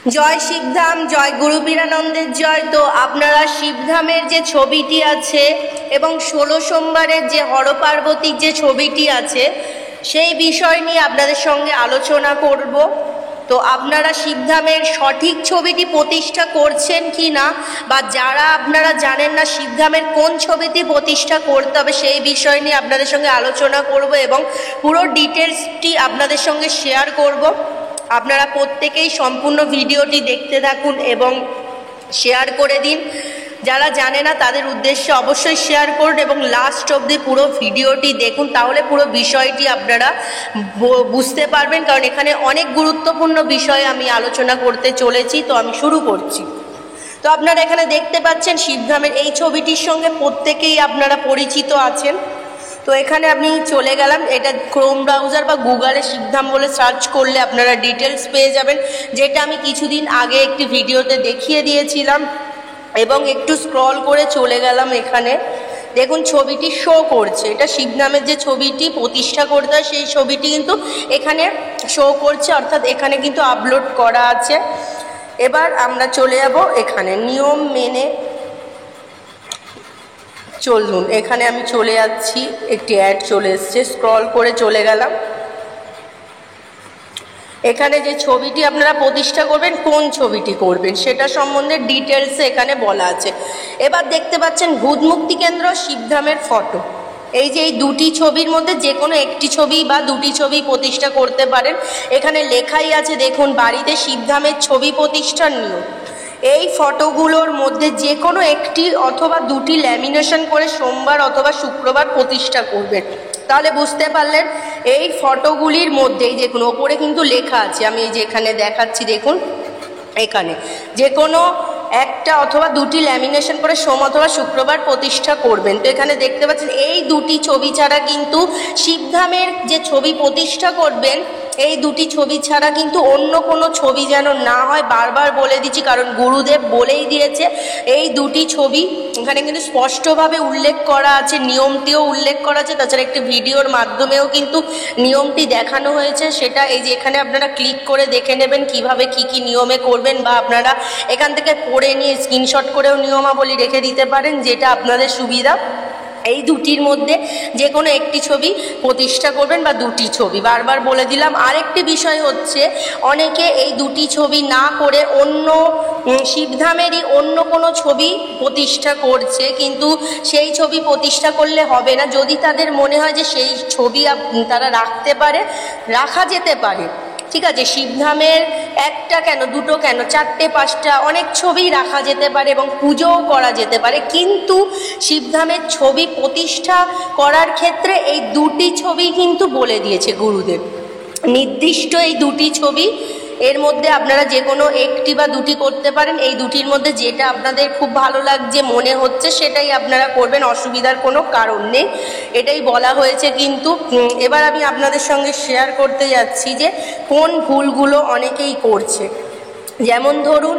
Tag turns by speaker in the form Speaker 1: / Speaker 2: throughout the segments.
Speaker 1: জয় শিবধাম, জয় গুরু বীরানন্দের জয়। তো আপনারা শিবধামের যে ছবিটি আছে এবং 16 সোমবারের যে হরপার্বতীর যে ছবিটি আছে সেই বিষয় নিয়ে আপনাদের সঙ্গে আলোচনা করব। তো আপনারা শিবধামের সঠিক ছবিটি প্রতিষ্ঠা করছেন কি না, বা যারা আপনারা জানেন না শিবধামের কোন ছবিটি প্রতিষ্ঠা করতে হবে সেই বিষয় নিয়ে আপনাদের সঙ্গে আলোচনা করব এবং পুরো ডিটেলসটি আপনাদের সঙ্গে শেয়ার করব। আপনারা প্রত্যেকেই সম্পূর্ণ ভিডিওটি দেখতে থাকুন এবং শেয়ার করে দিন। যারা জানে না তাদের উদ্দেশ্যে অবশ্যই শেয়ার করুন এবং লাস্ট অবধি পুরো ভিডিওটি দেখুন, তাহলে পুরো বিষয়টি আপনারা বুঝতে পারবেন, কারণ এখানে অনেক গুরুত্বপূর্ণ বিষয় আমি আলোচনা করতে চলেছি। তো আমি শুরু করছি। তো আপনারা এখানে দেখতে পাচ্ছেন শিবধামের এই ছবিটির সঙ্গে প্রত্যেকেই আপনারা পরিচিত আছেন। তো এখানে আমি চলে গেলাম, এটা ক্রোম ব্রাউজার বা গুগলে শিবধাম বলে সার্চ করলে আপনারা ডিটেলস পেয়ে যাবেন, যেটা আমি কিছুদিন আগে একটি ভিডিওতে দেখিয়ে দিয়েছিলাম। এবং একটু স্ক্রল করে চলে গেলাম, এখানে দেখুন ছবিটি শো করছে। এটা শিবধামের যে ছবিটি প্রতিষ্ঠা করতে হয় সেই ছবিটি কিন্তু এখানে শো করছে, অর্থাৎ এখানে কিন্তু আপলোড করা আছে। এবার আমরা চলে যাব এখানে নিয়ম মেনে চলুন। এখানে আমি চলে যাচ্ছি, একটি অ্যাড চলে এসছে, স্ক্রল করে চলে গেলাম। এখানে যে ছবিটি আপনারা প্রতিষ্ঠা করবেন, কোন ছবিটি করবেন সেটা সম্বন্ধে ডিটেলসে এখানে বলা আছে। এবার দেখতে পাচ্ছেন ভূত মুক্তি কেন্দ্র শিবধামের ফটো। এই যে এই দুটি ছবির মধ্যে যে কোনো একটি ছবি বা দুটি ছবি প্রতিষ্ঠা করতে পারেন। এখানে লেখাই আছে দেখুন, বাড়িতে শিবধামের ছবি প্রতিষ্ঠার নিয়ম। এই ফটোগুলোর মধ্যে যে কোনো একটি অথবা দুটি ল্যামিনেশন করে সোমবার অথবা শুক্রবার প্রতিষ্ঠা করবেন। তাহলে বুঝতে পারলেন এই ফটোগুলির মধ্যেই দেখুন ওপরে কিন্তু লেখা আছে, আমি এই যে এখানে দেখাচ্ছি দেখুন, এখানে যে কোনো একটা অথবা দুটি ল্যামিনেশন করে সোম অথবা শুক্রবার প্রতিষ্ঠা করবেন। তো এখানে দেখতে পাচ্ছেন এই দুটি ছবি ছাড়া কিন্তু শিবধামের যে ছবি প্রতিষ্ঠা করবেন এই দুটি ছবি ছাড়া কিন্তু অন্য কোনো ছবি যেন না হয়, বারবার বলে দিচ্ছি, কারণ গুরুদেব বলেই দিয়েছে। এই দুটি ছবি এখানে কিন্তু স্পষ্টভাবে উল্লেখ করা আছে, নিয়মটিও উল্লেখ করা আছে, তাছাড়া একটি ভিডিওর মাধ্যমেও কিন্তু নিয়মটি দেখানো হয়েছে। সেটা এই যে এখানে আপনারা ক্লিক করে দেখে নেবেন কিভাবে কি কি নিয়মে করবেন, বা আপনারা এখান থেকে পড়ে নিয়ে স্ক্রিনশট করেও নিয়মাবলী রেখে দিতে পারেন, যেটা আপনাদের সুবিধা। এই দুটির মধ্যে যে কোনো একটি ছবি প্রতিষ্ঠা করবেন বা দুটি ছবি, বারবার বলে দিলাম। আরেকটি বিষয় হচ্ছে অনেকে এই দুটি ছবি না করে অন্য শিবধামেরই অন্য কোনো ছবি প্রতিষ্ঠা করছে, কিন্তু সেই ছবি প্রতিষ্ঠা করলে হবে না। যদি তাদের মনে হয় যে সেই ছবি তারা রাখতে পারে, রাখা যেতে পারে, ঠিক আছে। শিবধামের একটা কেন, দুটো কেন, 4টে 5টা অনেক ছবি রাখা যেতে পারে এবং পুজোও করা যেতে পারে, কিন্তু শিবধামের ছবি প্রতিষ্ঠা করার ক্ষেত্রে এই দুটি ছবি কিন্তু বলে দিয়েছে গুরুদেব, নির্দিষ্ট এই দুটি ছবি। এর মধ্যে আপনারা যে কোনো একটি বা দুটি করতে পারেন। এই দুটির মধ্যে যেটা আপনাদের খুব ভালো লাগছে মনে হচ্ছে সেটাই আপনারা করবেন, অসুবিধার কোনো কারণ নেই, এটাই বলা হয়েছে। কিন্তু এবার আমি আপনাদের সঙ্গে শেয়ার করতে যাচ্ছি যে কোন ভুলগুলো অনেকেই করছে। যেমন ধরুন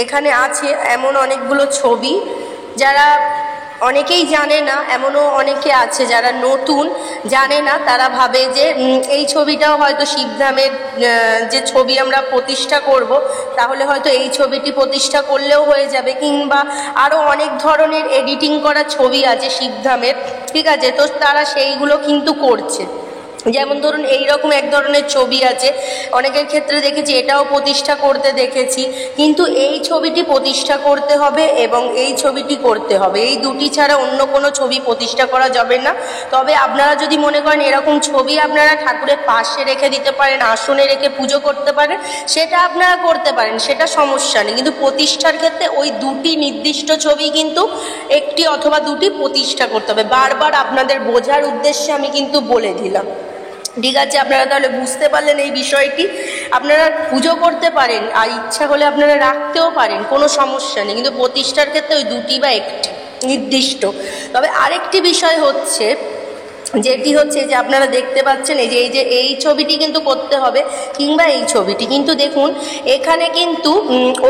Speaker 1: এখানে আছে এমন অনেকগুলো ছবি, যারা অনেকেই জানে না, এমনও অনেকে আছে যারা নতুন জানে না, তারা ভাবে যে এই ছবিটাও হয়তো শিবধামের যে ছবি আমরা প্রতিষ্ঠা করব তাহলে হয়তো এই ছবিটি প্রতিষ্ঠা করলেও হয়ে যাবে, কিংবা আরও অনেক ধরনের এডিটিং করা ছবি আছে শিবধামের, ঠিক আছে। তো তারা সেইগুলো কিন্তু করছে। যেমন ধরুন এই রকম এক ধরনের ছবি আছে, অনেকের ক্ষেত্রে দেখেছি এটাও প্রতিষ্ঠা করতে দেখেছি, কিন্তু এই ছবিটি প্রতিষ্ঠা করতে হবে এবং এই ছবিটি করতে হবে, এই দুটি ছাড়া অন্য কোনো ছবি প্রতিষ্ঠা করা যাবে না। তবে আপনারা যদি মনে করেন এরকম ছবি আপনারা ঠাকুরের পাশে রেখে দিতে পারেন, আসনে রেখে পুজো করতে পারেন, সেটা আপনারা করতে পারেন, সেটা সমস্যা নেই, কিন্তু প্রতিষ্ঠার ক্ষেত্রে ওই দুটি নির্দিষ্ট ছবি কিন্তু একটি অথবা দুটি প্রতিষ্ঠা করতে হবে। বারবার আপনাদের বোঝার উদ্দেশ্যে আমি কিন্তু বলে দিলাম, ঠিক আছে। আপনারা তাহলে বুঝতে পারলেন এই বিষয়টি। আপনারা পুজো করতে পারেন আর ইচ্ছা হলে আপনারা রাখতেও পারেন, কোনো সমস্যা নেই, কিন্তু প্রতিষ্ঠার ক্ষেত্রে ওই দুটি বা একটি নির্দিষ্ট। তবে আরেকটি বিষয় হচ্ছে যেটি হচ্ছে যে আপনারা দেখতে পাচ্ছেন এই ছবিটি কিন্তু করতে হবে, কিংবা এই ছবিটি কিন্তু দেখুন এখানে কিন্তু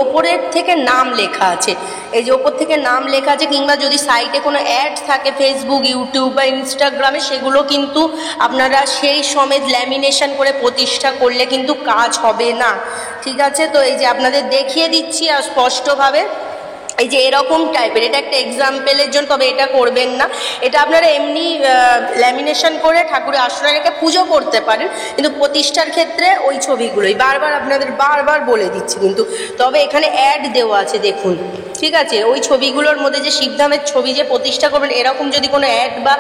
Speaker 1: ওপরের থেকে নাম লেখা আছে, এই যে ওপর থেকে নাম লেখা আছে, কিংবা যদি সাইটে কোনো অ্যাড থাকে ফেসবুক, ইউটিউব বা ইনস্টাগ্রামে, সেগুলো কিন্তু আপনারা সেই সমেত ল্যামিনেশন করে প্রতিষ্ঠা করলে কিন্তু কাজ হবে না। ঠিক আছে, তো এই যে আপনাদের দেখিয়ে দিচ্ছি আর স্পষ্টভাবে, এই যে এরকম টাইপের, এটা একটা এক্সাম্পলের জন্য, তবে এটা করবেন না। এটা আপনারা এমনি ল্যামিনেশন করে ঠাকুরের আসনে রেখে পুজো করতে পারেন, কিন্তু প্রতিষ্ঠার ক্ষেত্রে ওই ছবিগুলোই আপনাদের বারবার বলে দিচ্ছি কিন্তু। তবে এখানে অ্যাড দেওয়া আছে দেখুন, ঠিক আছে, ওই ছবিগুলোর মধ্যে যে শিবধামের ছবি যে প্রতিষ্ঠা করবেন, এরকম যদি কোনো অ্যাড বা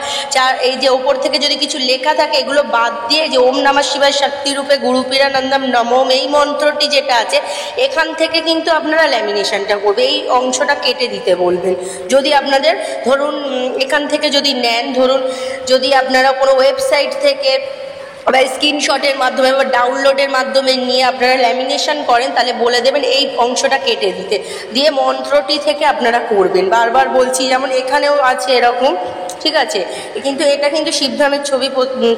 Speaker 1: এই যে ওপর থেকে যদি কিছু লেখা থাকে, এগুলো বাদ দিয়ে যে ওম নমঃ শিবায় শক্তি রূপে গুরুপিরানন্দম নমঃ, এই মন্ত্রটি যেটা আছে, এখান থেকে কিন্তু আপনারা ল্যামিনেশনটা করবে, এই অংশটা কেটে দিতে বলবেন। যদি আপনাদের ধরুন এখান থেকে যদি নেন, ধরুন যদি আপনারা কোনো ওয়েবসাইট থেকে বা স্ক্রিনশটের মাধ্যমে বা ডাউনলোডের মাধ্যমে নিয়ে আপনারা ল্যামিনেশন করেন, তাহলে বলে দেবেন এই অংশটা কেটে দিতে, দিয়ে মন্ত্রটি থেকে আপনারা করবেন। বারবার বলছি, যেমন এখানেও আছে এরকম, ঠিক আছে, কিন্তু এটা কিন্তু শিবধামের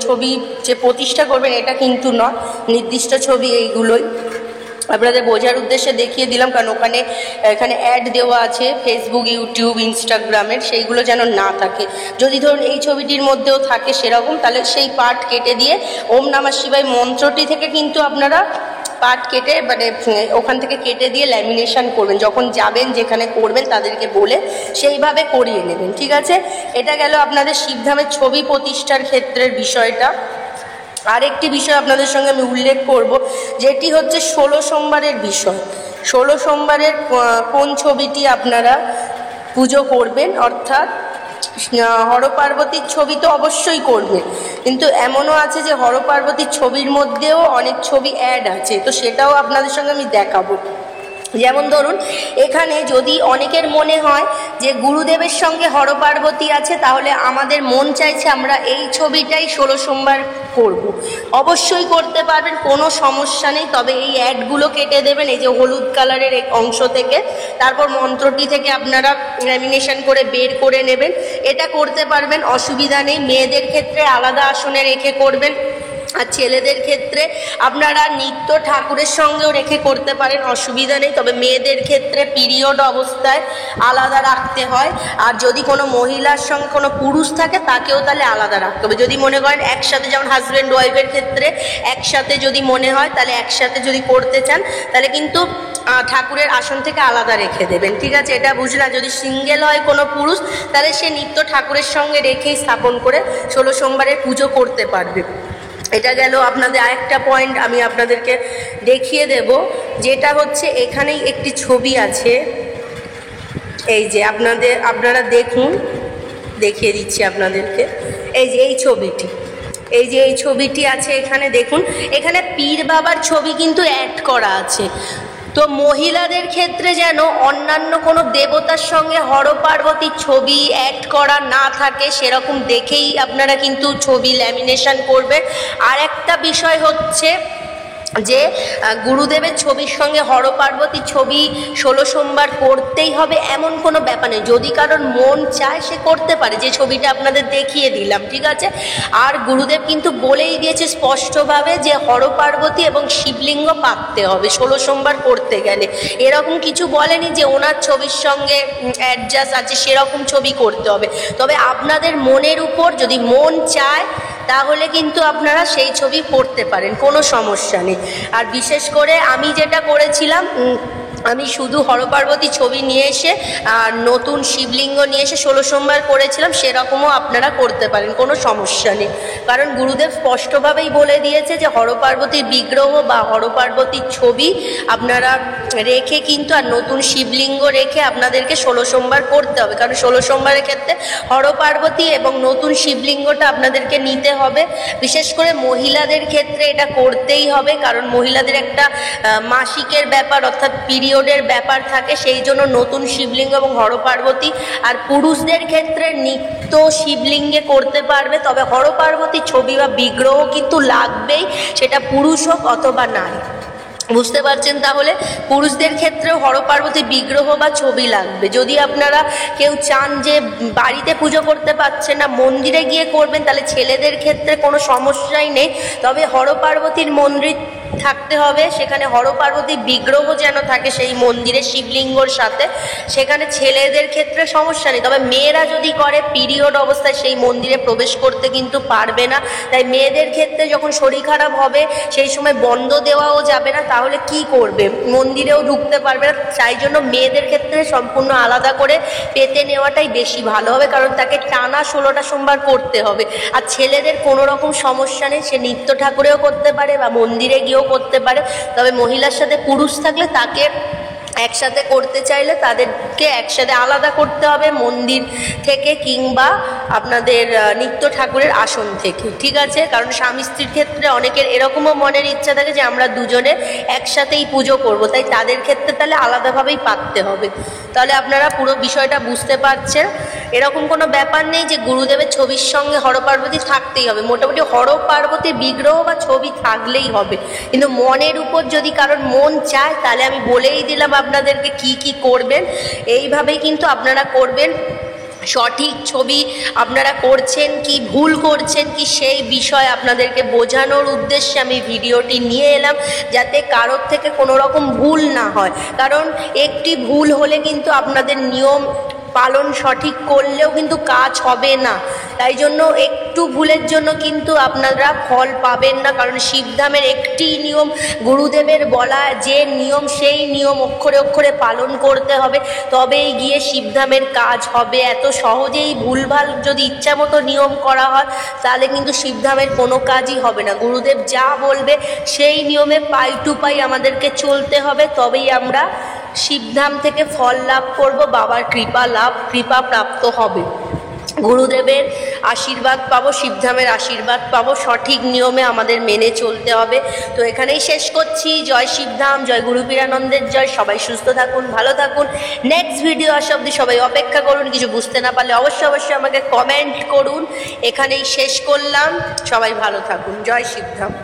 Speaker 1: ছবি যে প্রতিষ্ঠা করবেন এটা কিন্তু নয়, নির্দিষ্ট ছবি এইগুলোই আপনাদের বোঝার উদ্দেশ্যে দেখিয়ে দিলাম, কারণ এখানে অ্যাড দেওয়া আছে ফেসবুক, ইউটিউব, ইনস্টাগ্রামের, সেইগুলো যেন না থাকে। যদি ধরুন এই ছবিটির মধ্যেও থাকে সেরকম, তাহলে সেই পার্ট কেটে দিয়ে ওম নমঃ শিবায় মন্ত্রটি থেকে কিন্তু আপনারা পার্ট কেটে মানে ওখান থেকে কেটে দিয়ে ল্যামিনেশন করবেন। যখন যাবেন যেখানে করবেন তাদেরকে বলে সেইভাবে করিয়ে নেবেন। ঠিক আছে, এটা গেল আপনাদের শিবধামের ছবি প্রতিষ্ঠার ক্ষেত্রের বিষয়টা। আরেকটি বিষয় আপনাদের সঙ্গে আমি উল্লেখ করব, যেটি হচ্ছে 16 সোমবারের বিষয়। 16 সোমবারের কোন ছবিটি আপনারা পুজো করবেন, অর্থাৎ হরপার্বতীর ছবি তো অবশ্যই করবে, কিন্তু এমনও আছে যে হরপার্বতীর ছবির মধ্যেও অনেক ছবি অ্যাড আছে, তো সেটাও আপনাদের সঙ্গে আমি দেখাবো। যেমন ধরুন এখানে যদি অনেকের মনে হয় যে গুরুদেবের সঙ্গে হরপার্বতী আছে, তাহলে আমাদের মন চাইছে আমরা এই ছবিটাই 16 সোমবার করব, অবশ্যই করতে পারবেন, কোনো সমস্যা নেই। তবে এই অ্যাডগুলো কেটে দেবেন, এই যে হলুদ কালারের অংশ থেকে, তারপর মন্ত্রটি থেকে আপনারা ল্যামিনেশন করে বের করে নেবেন, এটা করতে পারবেন, অসুবিধা নেই। মেয়েদের ক্ষেত্রে আলাদা আসনে রেখে করবেন, আর ছেলেদের ক্ষেত্রে আপনারা নিত্য ঠাকুরের সঙ্গেও রেখে করতে পারেন, অসুবিধা নেই। তবে মেয়েদের ক্ষেত্রে পিরিয়ড অবস্থায় আলাদা রাখতে হয়, আর যদি কোনো মহিলার সঙ্গে কোনো পুরুষ থাকে তাকেও তাহলে আলাদা রাখতে হবে। যদি মনে করেন একসাথে, যেমন হাজব্যান্ড ওয়াইফের ক্ষেত্রে একসাথে যদি মনে হয়, তাহলে একসাথে যদি করতে চান তাহলে কিন্তু ঠাকুরের আসন থেকে আলাদা রেখে দেবেন। ঠিক আছে, এটা বুঝলাম। যদি সিঙ্গেল হয় কোনো পুরুষ, তাহলে সে নিত্য ঠাকুরের সঙ্গে রেখেই স্থাপন করে 16 সোমবারের পুজো করতে পারবে। এটা গেল আপনাদের আরেকটা পয়েন্ট আমি আপনাদেরকে দেখিয়ে দেব, যেটা হচ্ছে এখানেই একটি ছবি আছে, এই যে আপনারা দেখুন, দেখিয়ে দিচ্ছি আপনাদেরকে। এই যে এই ছবিটি আছে এখানে, দেখুন এখানে পীর বাবার ছবি কিন্তু অ্যাড করা আছে। তো মহিলাদের ক্ষেত্রে যেন অন্যান্য কোনো দেবতার সঙ্গে হরপার্বতীর ছবি অ্যাড করা না থাকে, সেরকম দেখেই আপনারা কিন্তু ছবি ল্যামিনেশন করবেন। আর একটা বিষয় হচ্ছে যে গুরুদেবের ছবির সঙ্গে হরপার্বতীর ছবি 16 সোমবার করতেই হবে এমন কোনো ব্যাপার নেই। যদি কারোর মন চায় সে করতে পারে, যে ছবিটা আপনাদের দেখিয়ে দিলাম। ঠিক আছে, আর গুরুদেব কিন্তু বলেই দিয়েছে স্পষ্টভাবে যে হরপার্বতী এবং শিবলিঙ্গ পাততে হবে 16 সোমবার করতে গেলে। এরকম কিছু বলেনি যে ওনার ছবির সঙ্গে অ্যাডজাস্ট আছে সেরকম ছবি করতে হবে। তবে আপনাদের মনের উপর যদি মন চায় তাহলে কিন্তু আপনারা সেই ছবি করতে পারেন, কোনো সমস্যা নেই। আর বিশেষ করে আমি যেটা করেছিলাম, আমি শুধু হরপার্বতী ছবি নিয়ে এসে আর নতুন শিবলিঙ্গ নিয়ে এসে 16 সোমবার করেছিলাম, সেরকমও আপনারা করতে পারেন, কোনো সমস্যা নেই। কারণ গুরুদেব স্পষ্টভাবেই বলে দিয়েছে যে হরপার্বতীর বিগ্রহ বা হরপার্বতীর ছবি আপনারা রেখে কিন্তু আর নতুন শিবলিঙ্গ রেখে আপনাদেরকে 16 সোমবার করতে হবে। কারণ 16 সোমবারের ক্ষেত্রে হরপার্বতী এবং নতুন শিবলিঙ্গটা আপনাদেরকে নিতে হবে। বিশেষ করে মহিলাদের ক্ষেত্রে এটা করতেই হবে, কারণ মহিলাদের একটা মাসিকের ব্যাপার অর্থাৎ পিরিয়ডের ব্যাপার থাকে, সেই জন্য নতুন শিবলিঙ্গ এবং হরপার্বতী। আর পুরুষদের ক্ষেত্রে নিত্য শিবলিঙ্গে করতে পারবে, তবে হরপার্বতীর ছবি বা বিগ্রহ কিন্তু লাগবেই, সেটা পুরুষ হোক অথবা নারী। বুঝতে পারছেন? তাহলে পুরুষদের ক্ষেত্রেও হরপার্বতী বিগ্রহ বা ছবি লাগবে। যদি আপনারা কেউ চান যে বাড়িতে পুজো করতে পারছেন না, মন্দিরে গিয়ে করবেন, তাহলে ছেলেদের ক্ষেত্রে কোনো সমস্যাই নেই। তবে হরপার্বতীর মন্দির থাকতে হবে, সেখানে হরপার্বতীর বিগ্রহ যেন থাকে সেই মন্দিরে শিবলিঙ্গর সাথে, সেখানে ছেলেদের ক্ষেত্রে সমস্যা নেই। তবে মেয়েরা যদি করে পিরিয়ড অবস্থায় সেই মন্দিরে প্রবেশ করতে কিন্তু পারবে না। তাই মেয়েদের ক্ষেত্রে যখন শরীর খারাপ হবে সেই সময় বন্ধ দেওয়াও যাবে না, তাহলে কি করবে? মন্দিরেও ঢুকতে পারবে না। তাই জন্য মেয়েদের ক্ষেত্রে সম্পূর্ণ আলাদা করে পেতে নেওয়াটাই বেশি ভালো হবে, কারণ তাকে টানা 16টা সোমবার করতে হবে। আর ছেলেদের কোনো রকম সমস্যা নেই, সে নিত্য ঠাকুরেও করতে পারে বা মন্দিরে গিয়েও করতে পারে। তবে মহিলার সাথে পুরুষ থাকলে তাকে একসাথে করতে চাইলে তাদেরকে একসাথে আলাদা করতে হবে মন্দির থেকে কিংবা আপনাদের নিত্য ঠাকুরের আসন থেকে, ঠিক আছে? কারণ স্বামী স্ত্রীর ক্ষেত্রে অনেকের এরকমও মনের ইচ্ছা থাকে যে আমরা দুজনে একসাথেই পুজো করব, তাই তাদের ক্ষেত্রে তাহলে আলাদাভাবেই পাততে হবে। তাহলে আপনারা পুরো বিষয়টা বুঝতে পারছেন। এরকম কোনো ব্যাপার নেই যে গুরুদেবের ছবির সঙ্গে হরপার্বতী থাকতেই হবে, মোটামুটি হরপার্বতীর বিগ্রহ বা ছবি থাকলেই হবে। কিন্তু মনের উপর যদি কারোর মন চায় তাহলে আমি বলেই দিলাম আপনাদেরকে কি কি করবেন। এইভাবেই কিন্তু আপনারা করবেন। সঠিক ছবি আপনারা করছেন কি ভুল করছেন কি সেই বিষয় আপনাদেরকে বোঝানোর উদ্দেশ্যে আমি ভিডিওটি নিয়ে এলাম, যাতে কারোর থেকে কোনো রকম ভুল না হয়। কারণ একটি ভুল হলে কিন্তু আপনাদের নিয়ম পালন সঠিক করলেও কিন্তু কাজ হবে না। তাই জন্য একটু ভুলের জন্য কিন্তু আপনারা ফল পাবেন না। কারণ শিবধামের একটি নিয়ম, গুরুদেবের বলা যে নিয়ম, সেই নিয়ম অক্ষরে অক্ষরে পালন করতে হবে, তবেই গিয়ে শিবধামের কাজ হবে। এত সহজেই ভুলভাল যদি ইচ্ছা মতো নিয়ম করা হয় তাহলে কিন্তু শিবধামের কোনো কাজই হবে না। গুরুদেব যা বলবে সেই নিয়মে পাই টু পাই আমাদেরকে চলতে হবে, তবেই আমরা শিবধাম থেকে ফল লাভ করব, বাবার কৃপা প্রাপ্ত হবে, গুরুদেবের আশীর্বাদ পাবো, শিবধামের আশীর্বাদ পাবো। সঠিক নিয়মে আমাদের মেনে চলতে হবে। তো এখানেই শেষ করছি। জয় শিবধাম, জয় গুরু পীরানন্দের জয়। সবাই সুস্থ থাকুন, ভালো থাকুন। নেক্সট ভিডিও আসা অবধি সবাই অপেক্ষা করুন। কিছু বুঝতে না পারলে অবশ্যই আমাকে কমেন্ট করুন। এখানেই শেষ করলাম। সবাই ভালো থাকুন। জয় শিবধাম।